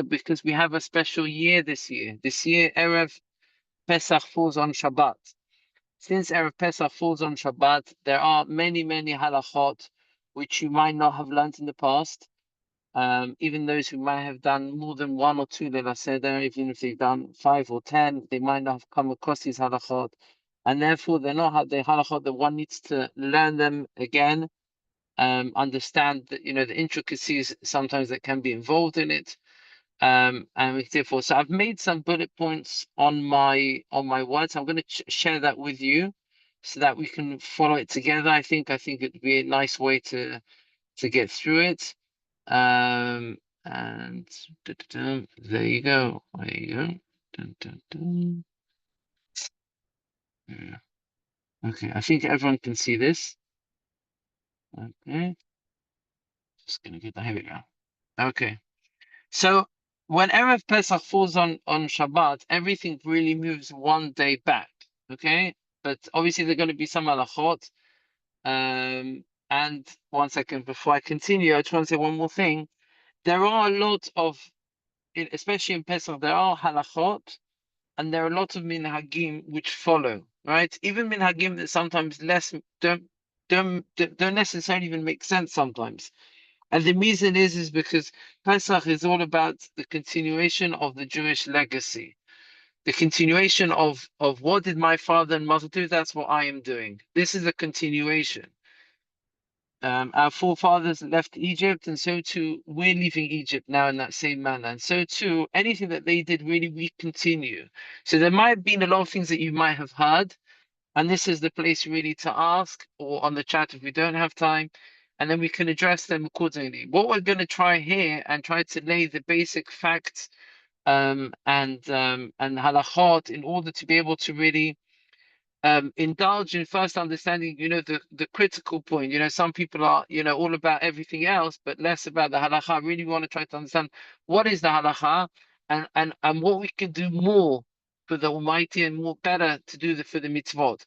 because we have a special year this year. This year, Erev Pesach falls on Shabbat. Since Erev Pesach falls on Shabbat, there are many, many halachot which you might not have learned in the past. Even those who might have done more than one or two Leila Seder, even if they've done 5 or 10, they might not have come across these halachot. And therefore, they're not the halachot that one needs to learn them again, understand that, the intricacies sometimes that can be involved in it. And therefore, so I've made some bullet points on my words. I'm going to share that with you so that we can follow it together. I think it'd be a nice way to get through it. And there you go. There you go. Dun, dun, dun. Yeah. Okay, I think everyone can see this. Okay, just gonna get that. Here we go. Okay, so when Erev Pesach falls on Shabbat, everything really moves one day back. Okay, but obviously there are going to be some halachot. And 1 second before I continue, I just want to say one more thing. There are a lot of, especially in Pesach, there are halachot, and there are a lot of minhagim which follow, right? Even minhagim that sometimes don't necessarily even make sense sometimes. And the reason is because Pesach is all about the continuation of the Jewish legacy, the continuation of what did my father and mother do. That's what I am doing. This is a continuation. Our forefathers left Egypt, and so too we're leaving Egypt now in that same manner. And so too, anything that they did, really, we continue. So there might have been a lot of things that you might have heard, and this is the place really to ask, or on the chat if we don't have time, and then we can address them accordingly. What we're going to try here and try to lay the basic facts and halachot in order to be able to really indulge in first understanding, the critical point. Some people are, all about everything else, but less about the halacha. Really want to try to understand what is the halacha and what we can do more for the Almighty and more better to do for the mitzvot,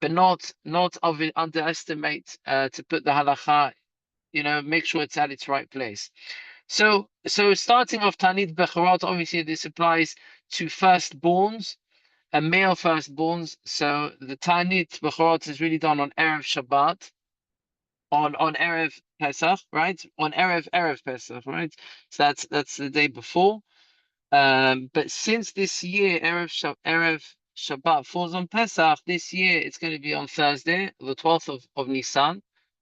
but not underestimate to put the halacha, make sure it's at its right place. So starting off Tanit Bechorot, obviously this applies to firstborns, male firstborns. So the Tanit Bechorot is really done on Erev Shabbat, on Erev Pesach, right? On Erev Pesach, right? So that's the day before. But since this year Erev Shabbat falls on Pesach, this year it's going to be on Thursday, the 12th of Nisan.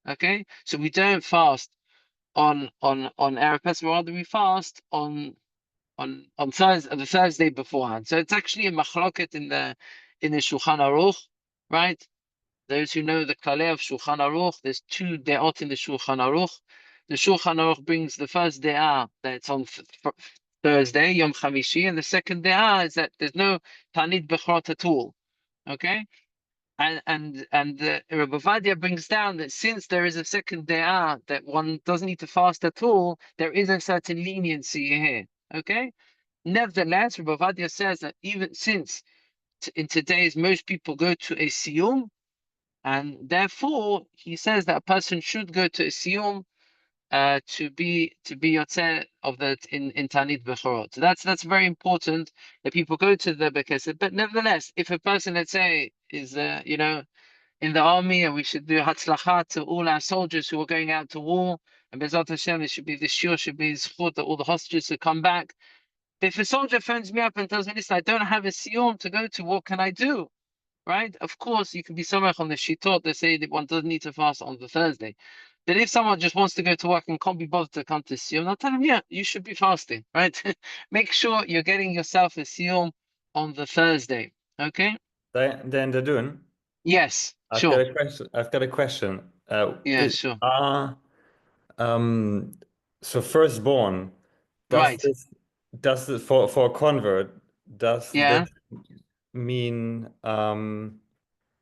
Okay, so we don't fast on Erev Pesach, rather we fast on Thursday, the Thursday beforehand. So it's actually a machloket in the Shulchan Aruch, right? Those who know the Kaleh of Shulchan Aruch, there's two de'ot in the Shulchan Aruch. The Shulchan Aruch brings the first de'ah that it's on Thursday, Yom Chamishi, and the second de'ah is that there's no Tanit Bechorot at all. Okay? And Rabbi Ovadia brings down that since there is a second de'ah that one doesn't need to fast at all, there is a certain leniency here. Okay? Nevertheless, Rabbi Ovadia says that even since in today's most people go to a siyum, and therefore he says that a person should go to a siyum to be yotzeh of that in Tanit Bechorot. So that's very important that people go to the Bekesed. But nevertheless, if a person, let's say, is in the army, and we should do hatzlacha to all our soldiers who are going out to war, and Bezat Hashem, it should be the shiur, should be zchut that all the hostages should come back. If a soldier phones me up and tells me, listen, I don't have a siyum to go to, what can I do? Right? Of course, you can be somewhere on the shitot that say that one doesn't need to fast on the Thursday. But if someone just wants to go to work and can't be bothered to come to siyum, I'll tell them, yeah, you should be fasting, right? Make sure you're getting yourself a siyum on the Thursday. Okay? Then they're doing. Yes, I've sure. got a question. Yeah, sure. So firstborn, Right. does this for a convert, does Yeah. that mean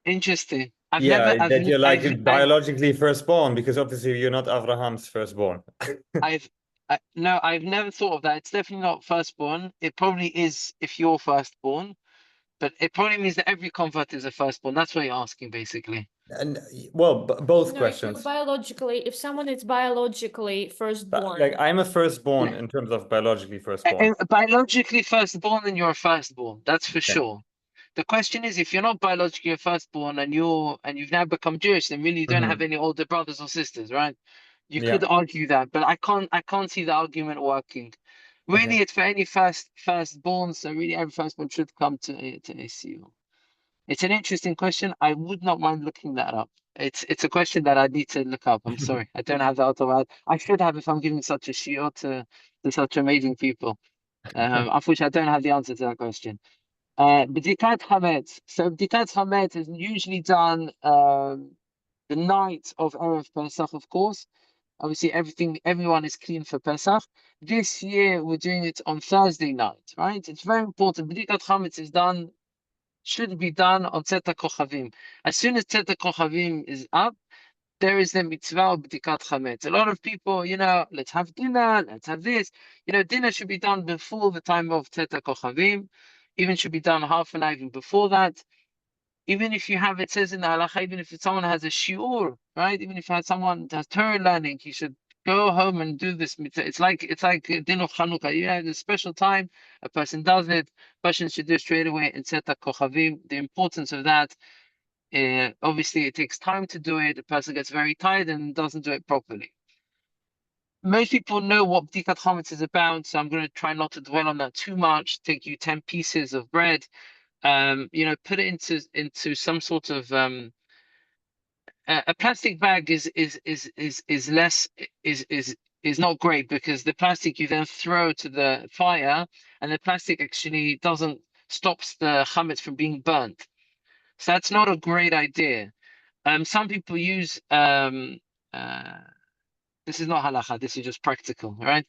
Interesting. that you're like biologically firstborn, because obviously you're not Abraham's firstborn. No, I've never thought of that. It's definitely not firstborn. It probably is if you're firstborn, but it probably means that every convert is a firstborn. That's what you're asking, basically. And well, both No, if you're questions. if someone is biologically firstborn. Like I'm a firstborn Yeah. in terms of biologically firstborn. Biologically firstborn, then you're a firstborn. That's for Yeah. sure. The question is, if you're not biologically a firstborn and you've now become Jewish, then really you don't have any older brothers or sisters, right? You Yeah. could argue that, but I can't see the argument working. Okay. Really, it's for any firstborn, so really every firstborn should come to ACU. It's an interesting question. I would not mind looking that up. It's a question that I need to look up. I'm sorry, I don't have the answer. I should have if I'm giving such a shiur to such amazing people. Unfortunately, I don't have the answer to that question. B'dikat Hametz. So B'dikat Hametz is usually done the night of Erev Pesach, of course. Obviously, everyone is clean for Pesach. This year, we're doing it on Thursday night, right? It's very important. B'dikat Hametz should be done on Tzeta Kochavim. As soon as Tzeta Kochavim is up, there is the mitzvah of B'dikat Chametz. A lot of people, let's have dinner, let's have this. Dinner should be done before the time of Tzeta Kochavim. Even should be done half an hour even before that. Even if you have, it says in the Halacha, even if someone has a shiur, right? Even if someone has Torah learning, he should go home and do this mitzvah. It's like Din of Chanukah. You have a special time, a person does it, person should do it straight away and set a kochavim. The importance of that, obviously it takes time to do it. The person gets very tired and doesn't do it properly. Most people know what Bdikat Chametz is about, so I'm going to try not to dwell on that too much. Take you 10 pieces of bread, put it into some sort of a plastic bag is less is not great, because the plastic you then throw to the fire, and the plastic actually doesn't stops the chametz from being burnt. So that's not a great idea. Some people use uh, this is not halacha, this is just practical, right?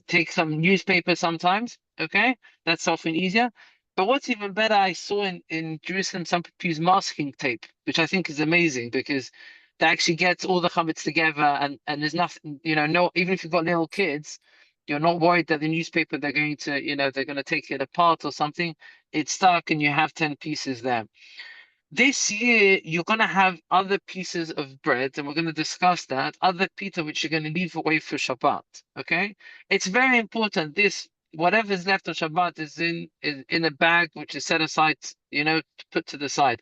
Take some newspaper sometimes, okay? That's often easier. But what's even better, I saw in Jerusalem, some people use masking tape, which I think is amazing, because that actually gets all the chametz together, and there's nothing, no, even if you've got little kids, you're not worried that the newspaper, they're going to take it apart or something. It's stuck and you have 10 pieces there. This year, you're going to have other pieces of bread, and we're going to discuss that, other pita which you're going to leave away for Shabbat, okay? It's very important. Whatever's left on Shabbat is in a bag which is set aside, to put to the side.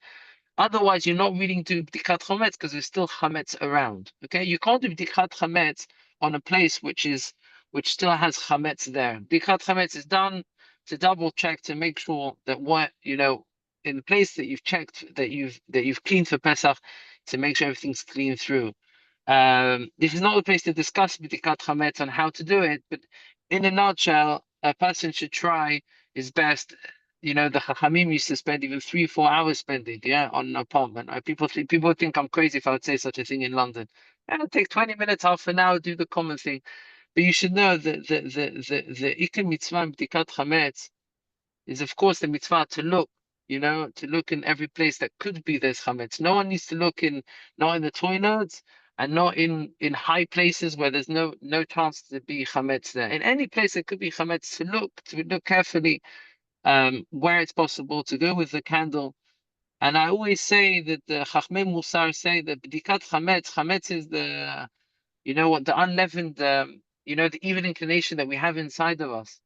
Otherwise, you're not really doing b'dikat chametz, because there's still chametz around, okay? You can't do b'dikat chametz on a place which still has chametz there. B'dikat chametz is done to double check, to make sure that in the place that you've checked, that you've cleaned for Pesach, to make sure everything's clean through. This is not the place to discuss b'dikat chametz on how to do it, but in a nutshell, a person should try his best. The Chachamim used to spend even 3-4 hours spending, on an apartment. Right? People think I'm crazy if I would say such a thing in London. Take 20 minutes, half an hour, do the common thing. But you should know that the Ikar mitzvah in b'dikat chametz is, of course, the mitzvah to look, to look in every place that could be there's chametz. No one needs to look not in the toilets, and not in high places where there's no chance to be chametz there. In any place that could be chametz, to look carefully, where it's possible, to go with the candle. And I always say that the Chachmei Musar say that b'dikat chametz is the, the unleavened, the evil inclination that we have inside of us.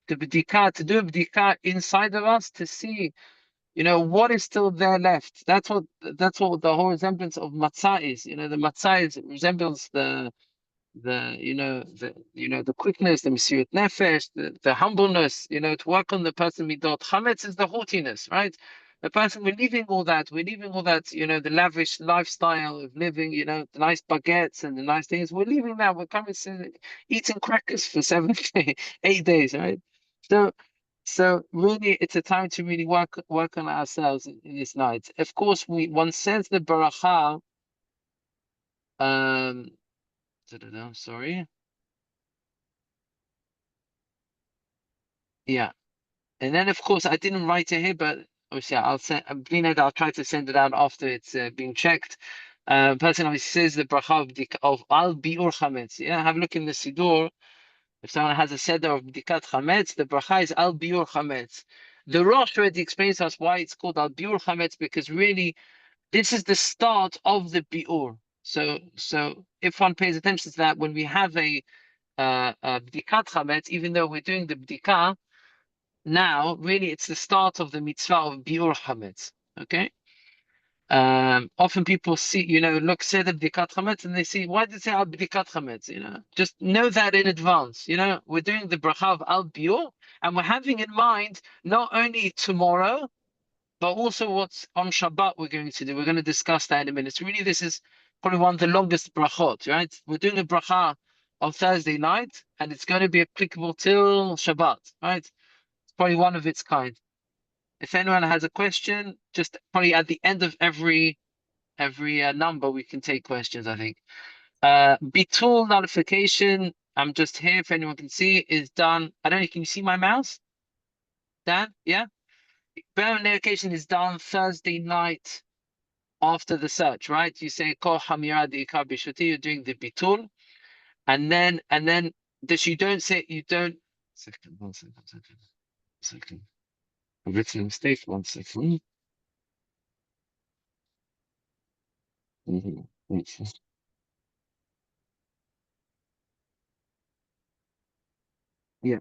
To do a b'dika inside of us, to see, what is still there left. That's what the whole resemblance of matzah is. The matzah resembles the quickness, the mesirut nefesh, the humbleness, to work on the person midot. Chametz is the haughtiness, right? The person, we're leaving all that, the lavish lifestyle of living, the nice baguettes and the nice things. We're leaving that. We're coming to eating crackers for 8 days, right? So really, it's a time to really work on ourselves in this night. Of course, one says the baracha. Sorry. Yeah. And then, of course, I didn't write it here, but obviously I'll try to send it out after it's being checked. Person obviously says the bracha of al biur chametz. Yeah, have a look in the siddur. If someone has a seder of b'dikat chametz, the bracha is al biur chametz. The Rosh already explains to us why it's called al biur chametz, because really this is the start of the biur. So if one pays attention to that, when we have a bdikat chametz, even though we're doing the bdika now, really it's the start of the mitzvah of biur chametz. Okay. Often people see, look, say the bdikat chametz, and they see, why did it say al bdikat chametz? Just know that in advance. We're doing the bracha of al biur, and we're having in mind not only tomorrow, but also what's on Shabbat we're going to do. We're going to discuss that in a minute. So really, this is probably one of the longest brachot, right? We're doing a bracha on Thursday night, and it's going to be applicable till Shabbat, right? It's probably one of its kind. If anyone has a question, just probably at the end of every number, we can take questions, I think. Bitul nullification, I'm just here if anyone can see, is done. I don't know, can you see my mouse? Dan? Yeah? Bitul nullification is done Thursday night after the search, right? You say Ko Hamira di Ikar Bishuti, you're doing the bitul, and then this you don't say one second. I've written a mistake, 1 second. Yeah.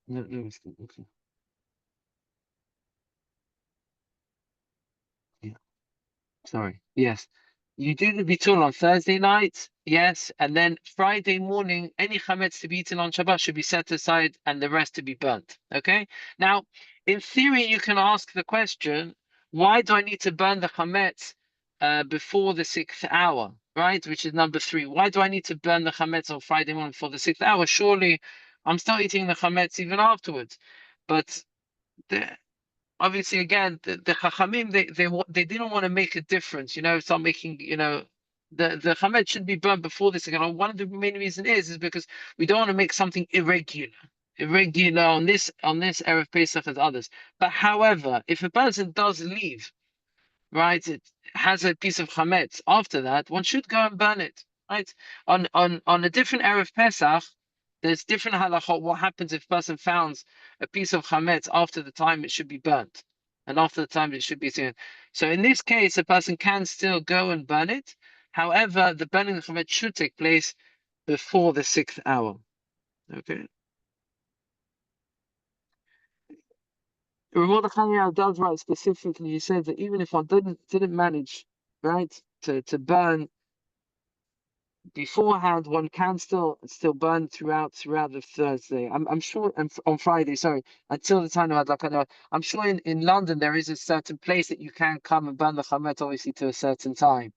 No mistake. Okay. Yeah. Sorry. Yes. You do the bitul on Thursday night, yes, and then Friday morning, any chametz to be eaten on Shabbat should be set aside and the rest to be burnt. Okay? Now, in theory, you can ask the question, why do I need to burn the chametz before the 6th hour, right? Which is number 3. Why do I need to burn the chametz on Friday morning for the 6th hour? Surely I'm still eating the chametz even afterwards. But obviously, again, the Chachamim, they didn't want to make a difference, start making, the chametz should be burned before this. Again, one of the main reasons is because we don't want to make something irregular on this Erev Pesach as others. But however, if a person does leave, right, it has a piece of chametz after that, one should go and burn it, right? On a different Erev Pesach, there's different halachot. What happens if a person founds a piece of chametz after the time it should be burnt, and after the time it should be seen? So in this case, a person can still go and burn it. However, the burning of chametz should take place before the 6th hour. Okay. Ramon does write specifically. He says that even if one didn't manage, right, to burn beforehand, one can still burn throughout the Thursday. I'm sure, and on Friday, sorry, until the time of Adlaka. I'm sure in London there is a certain place that you can come and burn the chametz, obviously to a certain time.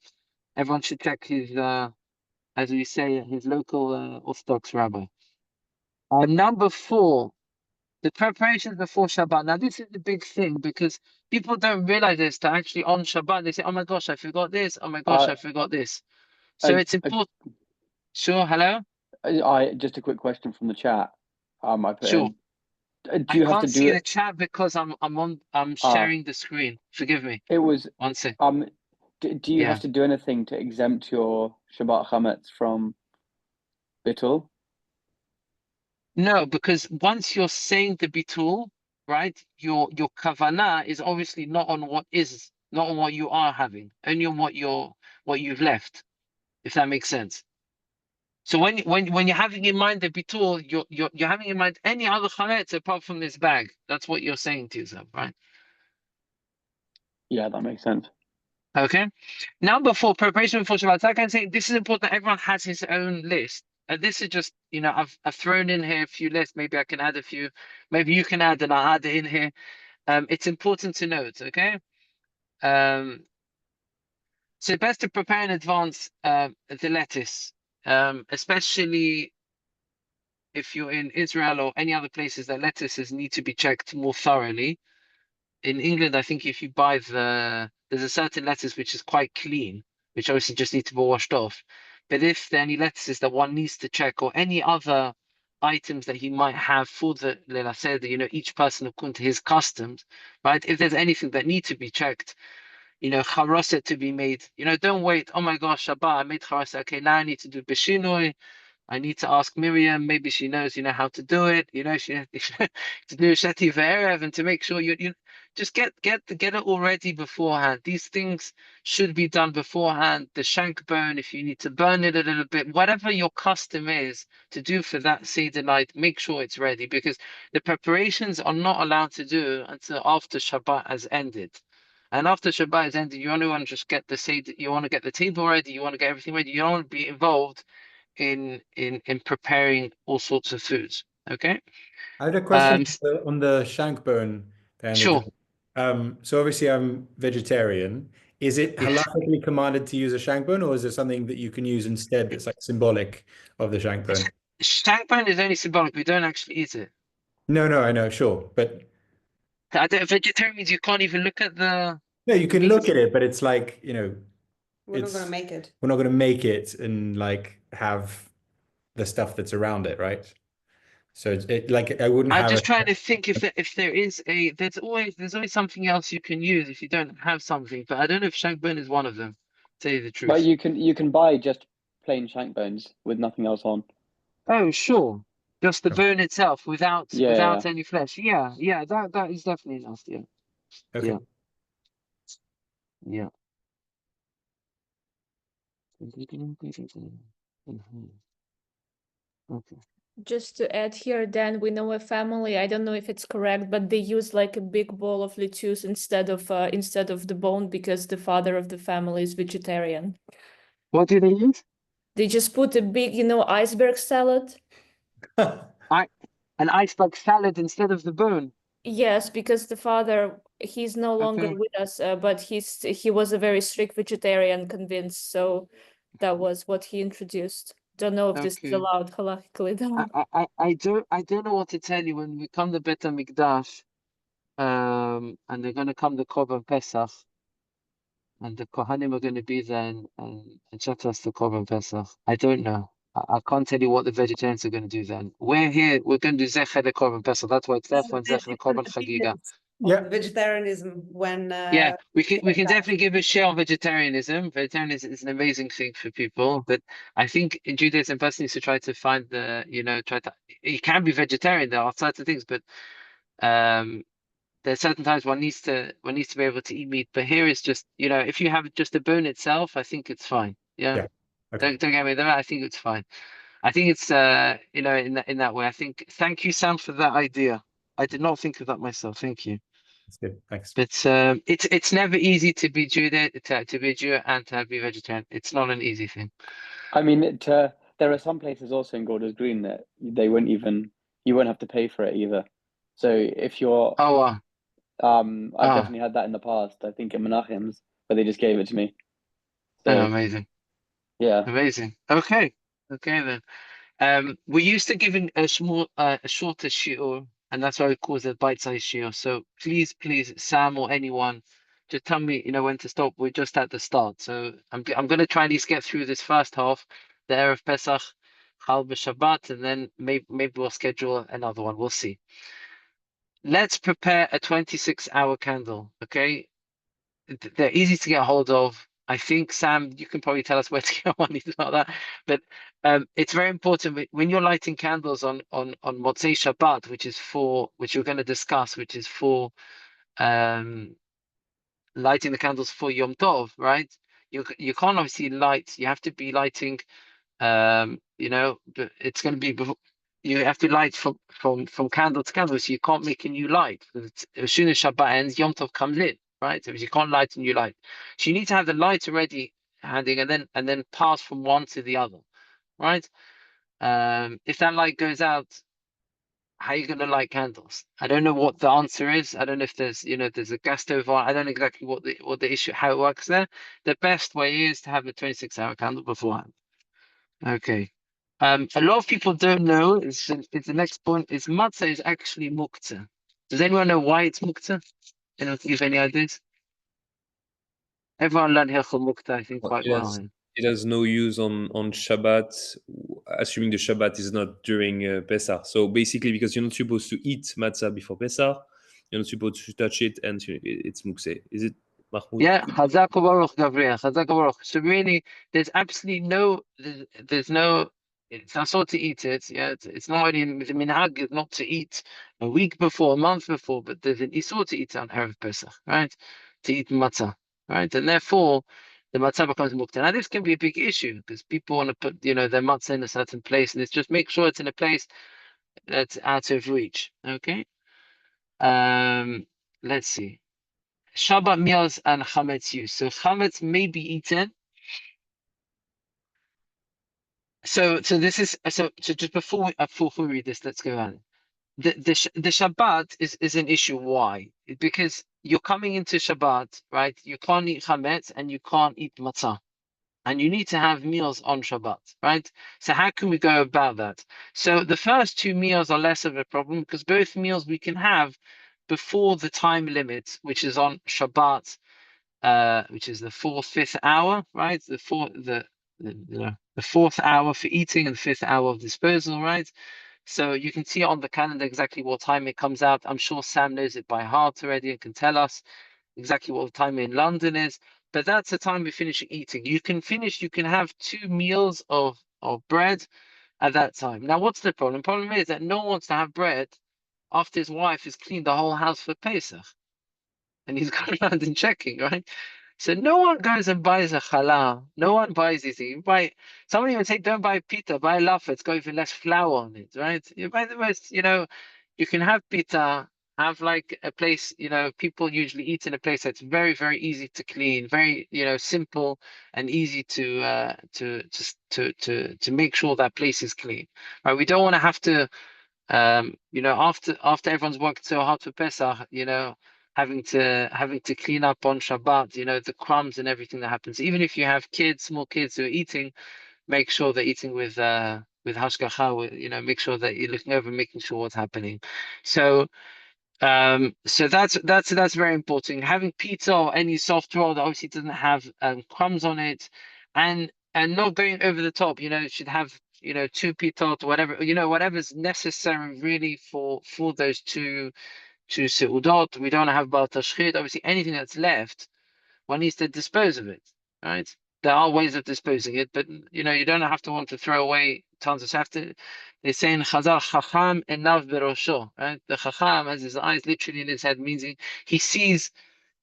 Everyone should check his, as we say, his local Orthodox rabbi. Number 4, the preparations before Shabbat. Now this is the big thing because people don't realize this. That actually on Shabbat they say, "Oh my gosh, I forgot this. Oh my gosh, I forgot this." So it's important. Sure. Hello. Just a quick question from the chat. I put Sure. in. Do I you have to can't do see the it? chat because I'm sharing the screen. Forgive me. It was 1 sec. Do you have to do anything to exempt your Shabbat chametz from bitul? No, because once you're saying the bitul, right, your kavanah is obviously not on what you are having, only on what you've left, if that makes sense. So when you're having in mind the bitul, you're having in mind any other chametz apart from this bag. That's what you're saying to yourself, right? Yeah, that makes sense. Okay. Number 4, preparation for Shabbat. Like I'm saying, this is important. Everyone has his own list. And this is just, I've thrown in here a few lists. Maybe I can add a few. Maybe you can add, and I'll add it in here. It's important to note. Okay. So best to prepare in advance the lettuce, especially if you're in Israel or any other places. That lettuces need to be checked more thoroughly. In England, I think if you buy there's a certain lettuce which is quite clean, which obviously just need to be washed off. But if there are any lettuces that one needs to check, or any other items that he might have for the Leila Seder, each person according to his customs, right? If there's anything that need to be checked, charoset to be made, don't wait. Oh my gosh, Shabbat, I made charoset. Okay, now I need to do beshinoi. I need to ask Miriam. Maybe she knows, how to do it. She to do sheti ve'erev, and to make sure just get it all ready beforehand. These things should be done beforehand. The shank bone, if you need to burn it a little bit, whatever your custom is to do for that Seder night, make sure it's ready, because the preparations are not allowed to do until after Shabbat has ended. And after Shabbat has ended, you only want to just get the Seder, you want to get the table ready, you want to get everything ready. You don't want to be involved in preparing all sorts of foods. Okay. I had a question Um, on the shank bone. Sure. So obviously I'm vegetarian. Is it Yes. halakhically commanded to use a shank bone, or is there something that you can use instead that's like symbolic of the shank bone? Shank bone is only symbolic. We don't actually eat it. No, I know, sure, but Vegetarian means you can't even look at the no, you can meat. look at it, but it's like, We're not gonna make it. we're not going to make it and like have the stuff that's around it, right? So it like I wouldn't I'm have just trying to think if there is there's always something else you can use if you don't have something, but I don't know if shank bone is one of them. To tell you the truth. But you can buy just plain shank bones with nothing else on. Oh, sure. Just the Oh. bone itself without Yeah. any flesh. Yeah, that is definitely enough. Yeah. Okay. Yeah. Yeah. Okay. Just to add here, Dan, we know a family, I don't know if it's correct, but they use like a big bowl of lettuce instead of the bone because the father of the family is vegetarian. What do they use? They just put a big, iceberg salad. An iceberg salad instead of the bone. Yes, because the father, he's no longer Okay. with us, but he was a very strict vegetarian, convinced, so that was what he introduced. Don't know if this is Okay. allowed halakhically though. I don't know what to tell you when we come to Bet HaMikdash, and they're going to come to Korban Pesach, and the Kohanim are going to be there and shut us the Korban Pesach. I don't know. I can't tell you what the vegetarians are going to do then. We're here. We're going to do Zecher the Korban Pesach. That's why it's there for Zecher the Korban Chagiga. Yeah. Vegetarianism when Yeah, we can definitely give a share on vegetarianism. Vegetarianism is an amazing thing for people, but I think in Judaism, person needs to try to find you can be vegetarian. There are certain things, but there's certain times one needs to be able to eat meat. But here is just, if you have just the bone itself, I think it's fine. Yeah. Yeah. Okay. Don't get me wrong. I think it's fine. I think it's in that way. I think thank you, Sam, for that idea. I did not think of that myself. Thank you. That's good. Thanks. But it's never easy to be Jew to be a Jew and to be vegetarian. It's not an easy thing. I mean, there are some places also in Golders Green that you won't have to pay for it either. So if you're, Oh, I've definitely had that in the past. I think at Menachem's, but they just gave it to me. So amazing. yeah. Amazing. Okay then. We're used to giving a shorter shiur, and that's why we call it a bite-sized shiur. So please, Sam or anyone, just tell me, when to stop. We're just at the start, so I'm going to try and at least get through this first half, the Erev Pesach, Chal Shabbat, and then maybe we'll schedule another one. We'll see. Let's prepare a 26-hour candle. Okay, they're easy to get hold of. I think, Sam, you can probably tell us where to get one about that. But it's very important when you're lighting candles on Motzei Shabbat, which we're going to discuss, which is for lighting the candles for Yom Tov, right? You can't obviously light. You have to be lighting. But it's going to be you have to light from candle to candle, so you can't make a new light. As soon as Shabbat ends, Yom Tov comes in. Right, so you can't light a new light. So you need to have the light already handy, and then pass from one to the other, right? If that light goes out, how are you going to light candles? I don't know what the answer is. I don't know if there's a gas stove on. I don't know exactly what the issue, how it works there. The best way is to have a 26-hour candle beforehand. Okay. A lot of people don't know. It's the next point. Is matzah is actually muktzah. Does anyone know why it's muktzah? Anyone give any ideas? Everyone learned Hilchot Muktzah, I think, quite well. It has no use on Shabbat, assuming the Shabbat is not during Pesach. So basically, because you're not supposed to eat matzah before Pesach, you're not supposed to touch it, and it's muktzeh. Is it, Mahmoud? Yeah, Chazak Baruch, Gabriel, Chazak Baruch. So really, there's absolutely no it's asur to eat it. Yeah, it's not only the minhag is not to eat a week before, a month before, but there's an isur to eat on Erev Pesach, right? To eat matzah, right? And therefore, the matzah becomes mukta. Now, this can be a big issue because people want to put, their matzah in a certain place, and it's just make sure it's in a place that's out of reach. Okay. Let's see. Shabbat meals and chametz use. So chametz may be eaten. So this is so just before we read this, let's go on. The Shabbat is an issue. Why? Because you're coming into Shabbat, right? You can't eat chametz and you can't eat matzah, and you need to have meals on Shabbat, right? So how can we go about that? So the first two meals are less of a problem because both meals we can have before the time limit, which is on Shabbat, which is the fifth hour, right? The fourth hour for eating and the fifth hour of disposal, right? So you can see on the calendar exactly what time it comes out. I'm sure Sam knows it by heart already and can tell us exactly what the time in London is. But that's the time we finish eating. You can have 2 meals of bread at that time. Now, what's the problem? The problem is that no one wants to have bread after his wife has cleaned the whole house for Pesach. And he's gone around and checking, right? So no one goes and buys a challah. No one buys anything. Someone even say, don't buy pita, buy laffa. It's got even less flour on it, right? You buy the most, you can have pita, have like a place, people usually eat in a place that's very, very easy to clean, very, simple and easy to make sure that place is clean, right? We don't want to have to, after everyone's worked so hard for Pesach, having to clean up on Shabbat, the crumbs and everything that happens. Even if you have small kids who are eating, make sure they're eating with hashgacha, make sure that you're looking over, making sure what's happening. So that's very important. Having pizza or any soft roll that obviously doesn't have crumbs on it, and not going over the top. It should have 2 pitot or whatever. Whatever's necessary really for those two seudot. We don't have bal tashchid. Obviously, anything that's left, one needs to dispose of it, right? There are ways of disposing it, but you don't have to want to throw away tons of stuff. They say in Chazal, Chacham enav berosho, right? The Chacham has his eyes literally in his head, means he sees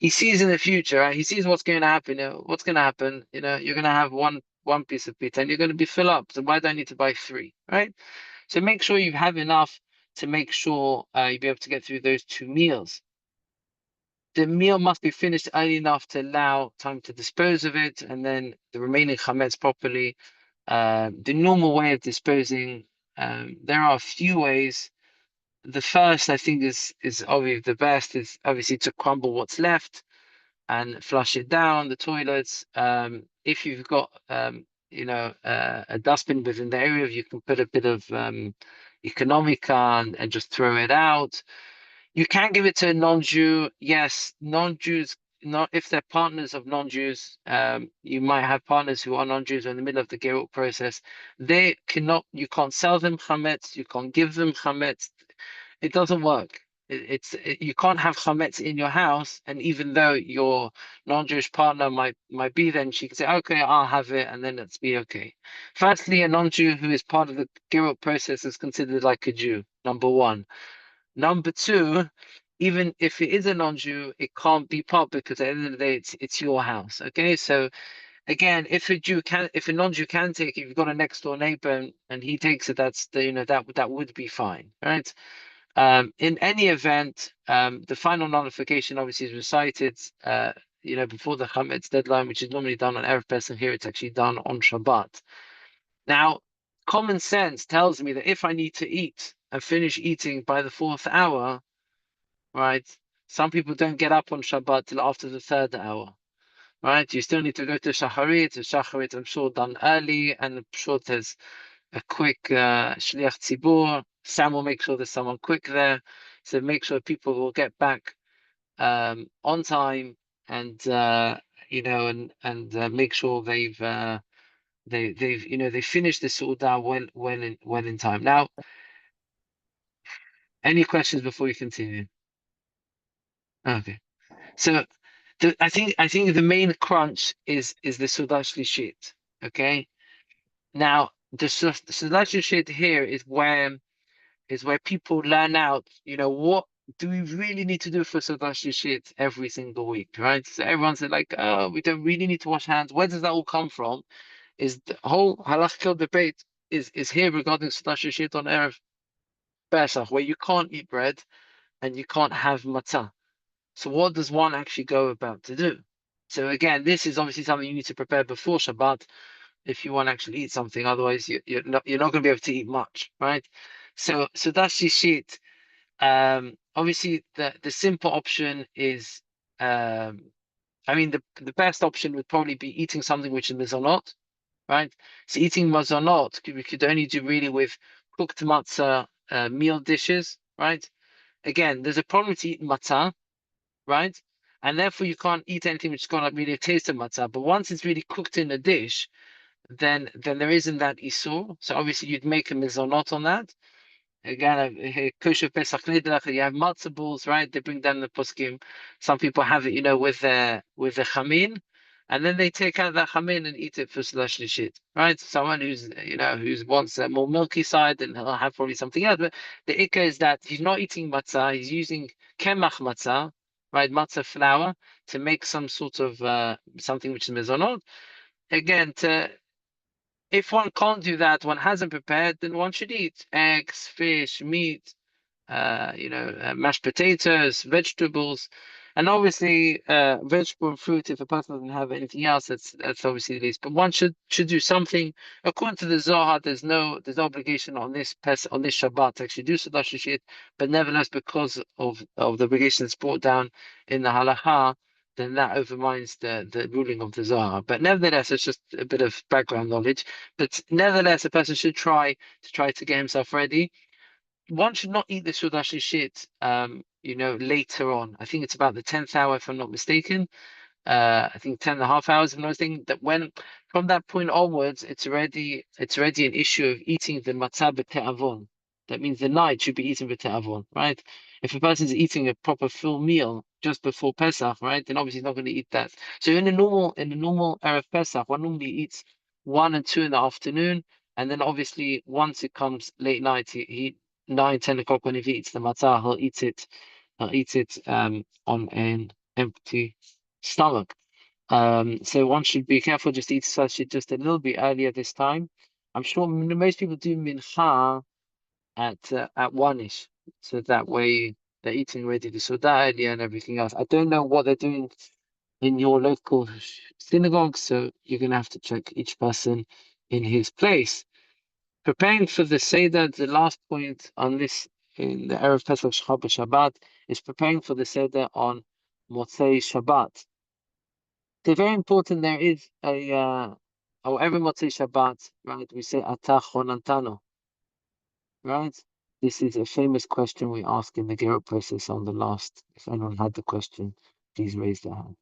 in the future, right? He sees what's going to happen. What's going to happen? You're going to have one piece of pizza and you're going to be filled up. So why do I need to buy 3, right? So make sure you have enough to make sure you'll be able to get through those 2 meals. The meal must be finished early enough to allow time to dispose of it, and then the remaining chametz properly. The normal way of disposing, there are a few ways. The first, I think, is obviously the best, is obviously to crumble what's left and flush it down the toilets. If you've got, a dustbin within the area, you can put a bit of economica and just throw it out. You can give it to a non-Jew. Yes, non-Jews, not if they're partners of non-Jews. You might have partners who are non-Jews in the middle of the gerut process. You can't sell them chametz. You can't give them chametz. It doesn't work. You can't have chametz in your house, and even though your non-Jewish partner might be there, and she can say, "Okay, I'll have it," and then it's be okay. Firstly, a non-Jew who is part of the gerut process is considered like a Jew. Number one. Number two, even if it is a non-Jew, it can't be part because at the end of the day, it's your house. Okay, so again, if a non-Jew can take it, if you've got a next door neighbor and he takes it, that would be fine, right? In any event, the final nullification obviously is recited, before the chametz deadline, which is normally done on Erev Pesach. Here, it's actually done on Shabbat. Now, common sense tells me that if I need to eat and finish eating by the 4th hour, right? Some people don't get up on Shabbat till after the 3rd hour, right? You still need to go to Shacharit. Shacharit, I'm sure, done early, and I'm sure there's a quick shliach tzibur. Sam will make sure there's someone quick there, so make sure people will get back on time, and make sure they've finished the Su'udah well in time. Now, any questions before we continue? Okay, so I think the main crunch is the Su'udah Shlishit. Okay, now the Seder here is where people learn out, what do we really need to do for Seder every single week, right? So everyone's like, oh, we don't really need to wash hands. Where does that all come from? Is the whole halakhic debate is here regarding Seder on Erev Pesach, where you can't eat bread and you can't have matzah. So what does one actually go about to do? So again, this is obviously something you need to prepare before Shabbat if you want to actually eat something. Otherwise, you're not going to be able to eat much, right? So that's shishit. Obviously, the simple option is, I mean, the best option would probably be eating something which is mizonot, right? So eating mizonot we could only do really with cooked matzah meal dishes, right? Again, there's a problem to eat matzah, right? And therefore you can't eat anything which is going to really taste of matzah. But once it's really cooked in a dish, then there isn't that isur. So obviously you'd make a mizonot on that. Again, kosher Pesach Nidlach, you have matzah balls, right? They bring down the poskim. Some people have it, with the chamin, and then they take out that chamin and eat it for slash shit, right? Someone who's wants a more milky side, and he'll have probably something else. But the ikka is that he's not eating matzah; he's using kemach matzah, right? Matzah flour to make some sort of something which is mezonot. Again, if one can't do that, one hasn't prepared, then one should eat eggs, fish, meat, mashed potatoes, vegetables, and obviously vegetable and fruit. If a person doesn't have anything else, that's obviously the least. But one should do something. According to the Zohar, there's no obligation on this Shabbat to actually do Seder Shishit, but nevertheless, because of the obligation that's brought down in the Halacha, then that overminds the ruling of the Zohar. But nevertheless, it's just a bit of background knowledge. But nevertheless, a person should try to get himself ready. One should not eat the Seder Shishit, later on. I think it's about the 10th hour, if I'm not mistaken. I think 10.5 hours, if I'm not mistaken. That when from that point onwards, it's already an issue of eating the matzah b'te'avon. That means the night should be eaten b'te'avon, right? If a person's eating a proper full meal just before Pesach, right, then obviously he's not going to eat that. So in the normal Erev Pesach, one normally eats 1 and 2 in the afternoon, and then obviously once it comes late night, he 9, 10 o'clock when he eats the matzah, he'll eat it on an empty stomach. So one should be careful, just eat sashi just a little bit earlier this time. I'm sure most people do mincha at 1-ish, so that way they're eating ready to Suda earlier and everything else. I don't know what they're doing in your local synagogue, so you're gonna have to check each person in his place. Preparing for the Seder, the last point on this in the Erev Pesach Shabbat is preparing for the Seder on Motzei Shabbat. So very important, there is every Motzei Shabbat, right, we say Atah Chonantano, right? This is a famous question we ask in the Gerut process on the last. If anyone had the question, please raise their hand.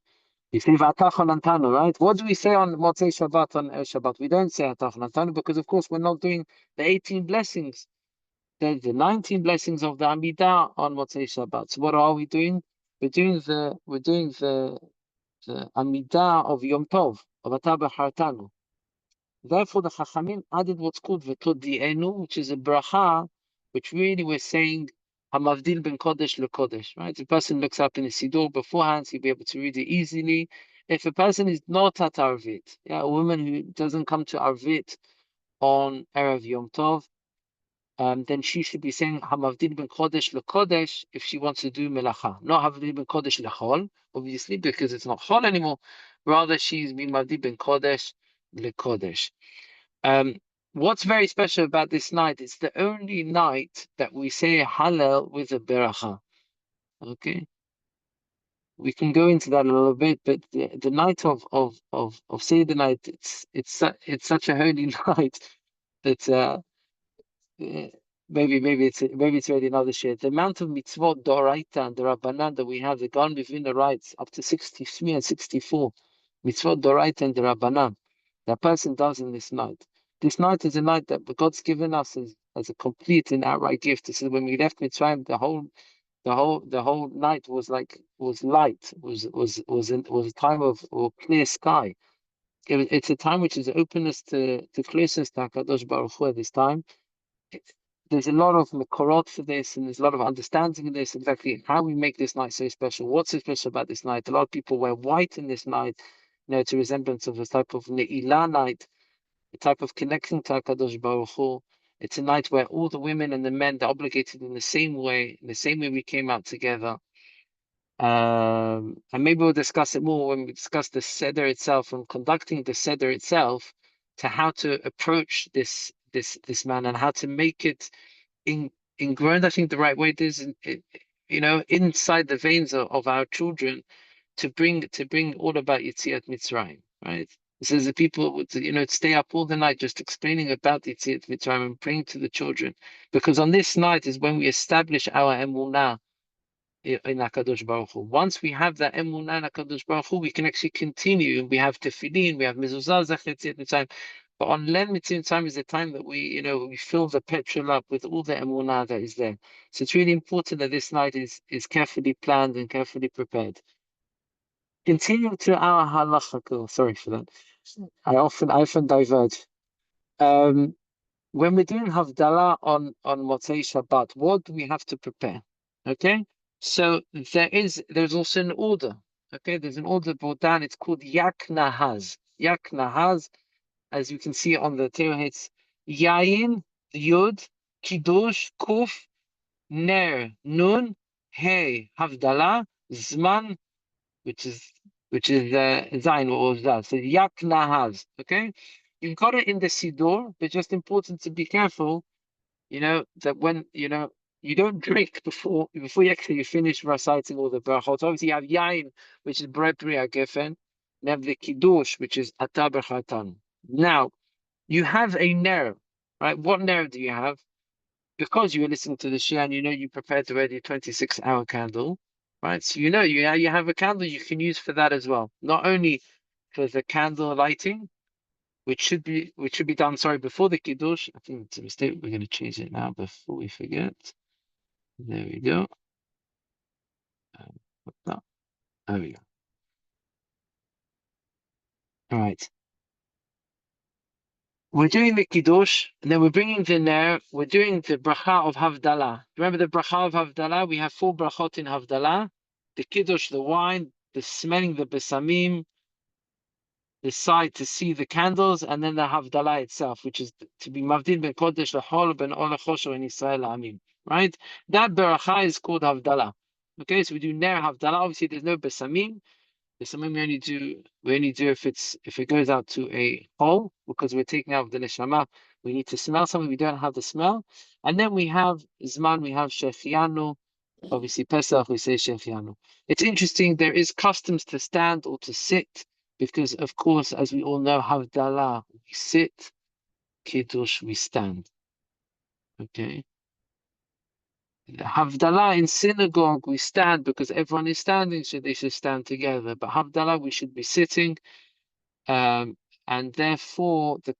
You say Atah Chonantano, right? What do we say on Motzei Shabbat, on Shabbat? We don't say Atah Chonantano because, of course, we're not doing the 18 blessings. There's the 19 blessings of the Amidah on Motzei Shabbat. So what are we doing? We're doing the Amidah of Yom Tov, of Atah B'Chartanu. Therefore, the Chachamim added what's called V'todi'enu, which is a bracha, which really we're saying Hamavdil ben Kodesh leKodesh, right? If a person looks up in the Siddur beforehand, he'll be able to read it easily. If a person is not at Arvit, a woman who doesn't come to Arvit on Erev Yom Tov, then she should be saying Hamavdil ben Kodesh leKodesh if she wants to do Melacha. Not Hamavdil ben Kodesh lechol, obviously, because it's not Chol anymore. Rather, she's being Hamavdil ben Kodesh leKodesh. What's very special about this night? It's the only night that we say Hallel with a beracha. Okay, we can go into that a little bit, but the night of Seder night, it's such a holy night that maybe it's already another share. The amount of mitzvot doraita and the rabbanan that we have, the Gan within the rights up to 63 and 64 mitzvot doraita and the rabbanan that person does in this night. This night is a night that God's given us as a complete and outright gift. This is when we left Mitzrayim, the whole night was light, was a time of clear sky. It's a time which is openness to closeness to HaKadosh Baruch Hu at this time. There's a lot of mekorot for this, and there's a lot of understanding of this, exactly how we make this night so special. What's so special about this night? A lot of people wear white in this night, to resemblance of a type of ne'ilah night, a type of connecting to HaKadosh Baruch Hu. It's a night where all the women and the men, they're obligated in the same way we came out together. And maybe we'll discuss it more when we discuss the Seder itself and conducting the Seder itself, to how to approach this man and how to make it ingrained. I think the right way is, inside the veins of our children, to bring all about Yetziat Mitzrayim, right? It says the people would, stay up all the night just explaining about Yetziat Mitzrayim and praying to the children, because on this night is when we establish our emunah in HaKadosh Baruch Hu. Once we have that emunah in HaKadosh Baruch Hu, we can actually continue. We have tefillin, we have mezuzah, Zecher Yetziat Mitzrayim. But on Len Mitzvah is the time that we fill the petrol up with all the emunah that is there. So it's really important that this night is carefully planned and carefully prepared. Continuing to our halacha, sorry for that. I often diverge. When we're doing Havdalah on Motzei Shabbat, what do we have to prepare? Okay, so there's also an order. Okay, there's an order brought down. It's called Yak Nahaz. Yak Nahaz, as you can see on the Torah, it's Yayin, Yud, Kiddush, Kuf, Ner, Nun, Hey, Havdalah, Zman, which is Zain or Zaz. So Yak Nahaz. Okay, you've got it in the Siddur, but just important to be careful, that when you don't drink before you finish reciting all the brachot. Obviously, you have Yain, which is Bret Bria Gefen, and you have the Kiddush, which is Ata B'chatan. Now, you have a ner, right? What ner do you have? Because you were listening to the Shia and you prepared already a 26-hour candle, right? So you have a candle you can use for that as well. Not only for the candle lighting, which should be done, before the Kiddush. I think it's a mistake. We're going to change it now before we forget. There we go. There we go. All right. We're doing the Kiddush, and then we're bringing the Ner. We're doing the bracha of Havdalah. Remember the bracha of Havdalah? We have 4 brachot in Havdalah. The Kiddush, the wine, the smelling the besamim, the sight to see the candles, and then the Havdalah itself, which is to be Mavdil ben Kodesh L'chol ben Ola Chosher in Israel Amim. Right? That bracha is called Havdalah. Okay, so we do Ner Havdalah. Obviously, there's no besamim. Besamim we only do if it goes out to a hole, because we're taking out the neshama. We need to smell something. We don't have the smell. And then we have Zman, we have Shechianu. Obviously, Pesach, we say Shechianu. It's interesting, there is customs to stand or to sit, because, of course, as we all know, Havdalah, we sit, Kiddush, we stand. Okay. Havdalah in synagogue, we stand because everyone is standing, so they should stand together. But Havdalah, we should be sitting. And therefore, the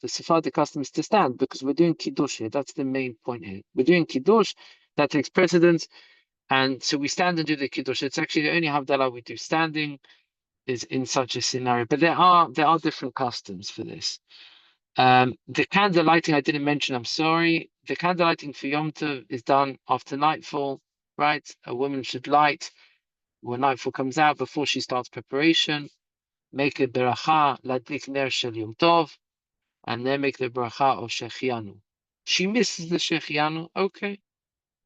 Sephardic custom is to stand, because we're doing Kiddush here. That's the main point here. We're doing Kiddush, that takes precedence. And so we stand and do the Kiddush. It's actually the only Havdalah we do standing is in such a scenario. But there are different customs for this. The candle lighting I didn't mention, I'm sorry. The candle lighting for Yom Tov is done after nightfall, right? A woman should light when nightfall comes out, before she starts preparation. Make a beracha, ladlik ner shel Yom Tov, and then make the beracha of Shechianu. She misses the Shechianu, okay.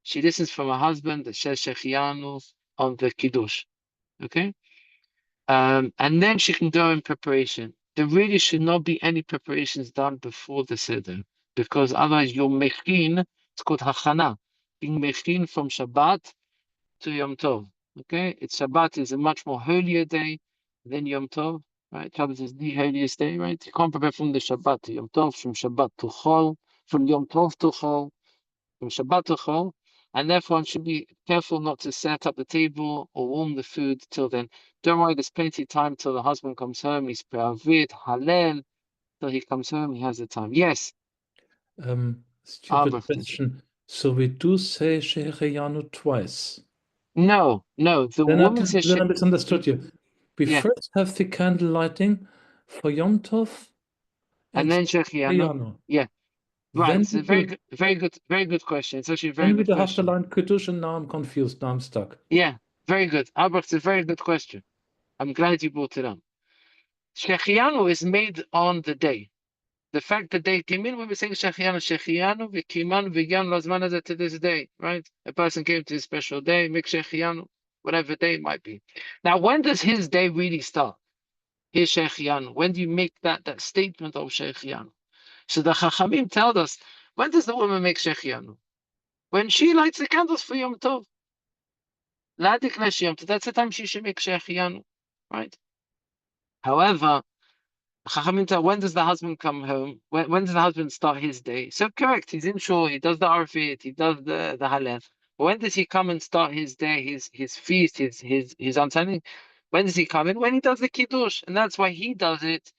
She listens from her husband that says Shechianu on the Kiddush, okay. And then she can go in preparation. There really should not be any preparations done before the Seder, because otherwise you're mechin, it's called hachana, being mechin from Shabbat to Yom Tov. Okay, Shabbat is a much more holier day than Yom Tov, right? Shabbat is the holiest day, right? You can't prepare from the Shabbat to Yom Tov, from Shabbat to Chol, from Yom Tov to Chol, from Shabbat to Chol, and therefore one should be careful not to set up the table or warm the food till then. Don't worry, there's plenty of time till the husband comes home. He's Pe'avit, Halel, till he comes home, he has the time. Yes. Stupid question. So we do say Shehecheyanu twice. No. The woman says. Then I misunderstood you. We first have the candle lighting, for Yom Tov and then Shechianu. Shechianu. Yeah, right. Then It's a very good question. It's actually a very Then we good have the question. line Kiddush, and now I'm confused. Now I'm stuck. Yeah, very good. Albert, it's a very good question. I'm glad you brought it up. Shechianu is made on the day. The fact that they came in when we say Shechianu, V'kiman, V'yan, Lazman Hazeh to this day, right? A person came to a special day, make Shechianu, whatever day it might be. Now, when does his day really start? His Shechianu. When do you make that statement of Shechianu? So the Chachamim tell us, when does the woman make Shechianu? When she lights the candles for Yom Tov. Ladik Nesh Yom Tov. That's the time she should make Shechianu, right? However, Chachamim tell, when does the husband come home? When does the husband start his day? So correct, he's in shul, he does the arfit, he does the halal. But when does he come and start his day, his feast, his understanding? When does he come in? When he does the kiddush, and that's why he does it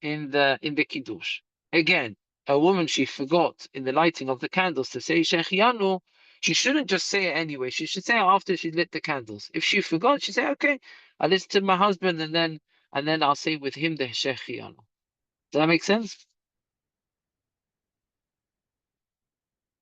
in the kiddush. Again, a woman, she forgot in the lighting of the candles to say Shechianu. She shouldn't just say it anyway. She should say it after she lit the candles. If she forgot, she say, okay, I listen to my husband, and then I'll say with him the Shechianu. Does that make sense?